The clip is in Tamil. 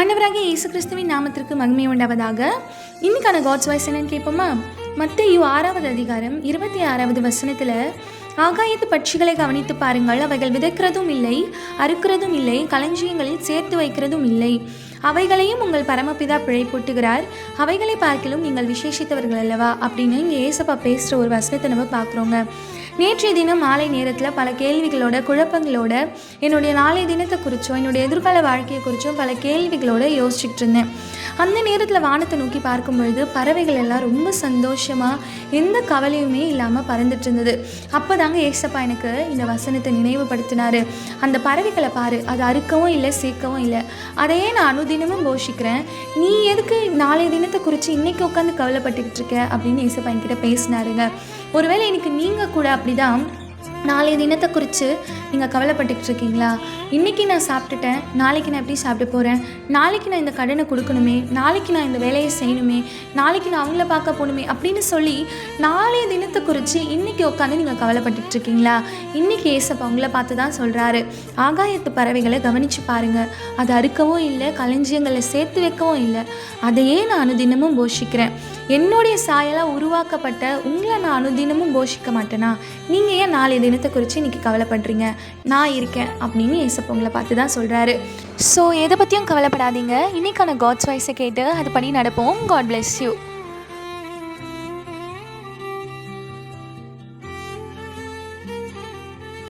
ஆண்டவராகிய இயேசு கிறிஸ்துவின் நாமத்திற்கு மகிமை உண்டாவதாக. இன்னைக்கான காட்ஸ் வாய்ஸ் என்னன்னு கேட்போமா? மத்தேயு 6வது அதிகாரம் 26வது வசனத்தில், ஆகாயத்து பட்சிகளை கவனித்து பாருங்கள், அவைகள் விதைக்கிறதும் இல்லை, அறுக்கிறதும் இல்லை, களஞ்சியங்களில் சேர்த்து வைக்கிறதும் இல்லை, அவைகளையும் உங்கள் பரமபிதா பிழைப்பூட்டுகிறார், அவைகளை பார்க்கிலும் நீங்கள் விசேஷித்தவர்கள் அல்லவா அப்படின்னு இங்கே ஏசப்பா பேசுகிற ஒரு வசனத்தை நம்ம பார்க்குறோங்க. நேற்றைய தினம் மாலை நேரத்தில் பல கேள்விகளோட குழப்பங்களோட என்னுடைய நாளைய தினத்தை குறித்தும் என்னுடைய எதிர்கால வாழ்க்கையை குறித்தும் பல கேள்விகளோடு யோசிச்சுட்டு இருந்தேன். அந்த நேரத்தில் வானத்தை நோக்கி பார்க்கும் பொழுது பறவைகள் எல்லாம் ரொம்ப சந்தோஷமாக எந்த கவலையுமே இல்லாமல் பறந்துட்டு இருந்தது. அப்போ தாங்க ஏசப்பா எனக்கு இந்த வசனத்தை நினைவுபடுத்தினார். அந்த பறவைகளை பாரு, அது அறுக்கவும் இல்லை, சேர்க்கவும் இல்லை, அதையே நான் அனுதினமும் போஷிக்கிறேன், நீ எதுக்கு நாளைய தினத்தை குறித்து இன்றைக்கி உட்காந்து கவலைப்பட்டுக்கிட்டு இருக்க அப்படின்னு ஏசப்பா என்கிட்ட பேசினாருங்க. ஒருவேளை இன்னைக்கு நீங்கள் கூட அப்படிதான் நாளைய தினத்தை குறித்து நீங்கள் கவலைப்பட்டுக்கிட்டு இருக்கீங்களா? இன்றைக்கி நான் சாப்பிட்டுட்டேன், நாளைக்கு நான் எப்படி சாப்பிட்டு போகிறேன், நாளைக்கு நான் இந்த கடனை கொடுக்கணுமே, நாளைக்கு நான் இந்த வேலையை செய்யணுமே, நாளைக்கு நான் அவங்கள பார்க்க போகணுமே அப்படின்னு சொல்லி நாளைய தினத்தை குறித்து இன்றைக்கி உட்காந்து நீங்கள் கவலைப்பட்டுக்கிட்டு இருக்கீங்களா? இன்றைக்கி ஏசப்பா உங்களை பார்த்து தான் சொல்கிறாரு, ஆகாயத்து பறவைகளை கவனித்து பாருங்கள், அது அறுக்கவும் இல்லை, களஞ்சியங்களை சேர்த்து வைக்கவும் இல்லை, அதையே நான் அனுதினமும் போஷிக்கிறேன். என்னுடைய சாயலாக உருவாக்கப்பட்ட உங்களை நான் அனுதினமும் போஷிக்க மாட்டேனா? நீங்கள் ஏன் நாளைய தினத்தை குறித்து இன்றைக்கி கவலைப்படுறீங்க? நான் இருக்கேன் அப்படின்னு ஏசப்பா உங்களை பார்த்து தான் சொல்கிறாரு. ஸோ எதை பற்றியும் கவலைப்படாதீங்க. இன்றைக்கான காட்ஸ் வாய்ஸை கேட்டு அது படி நடப்போம். God bless you.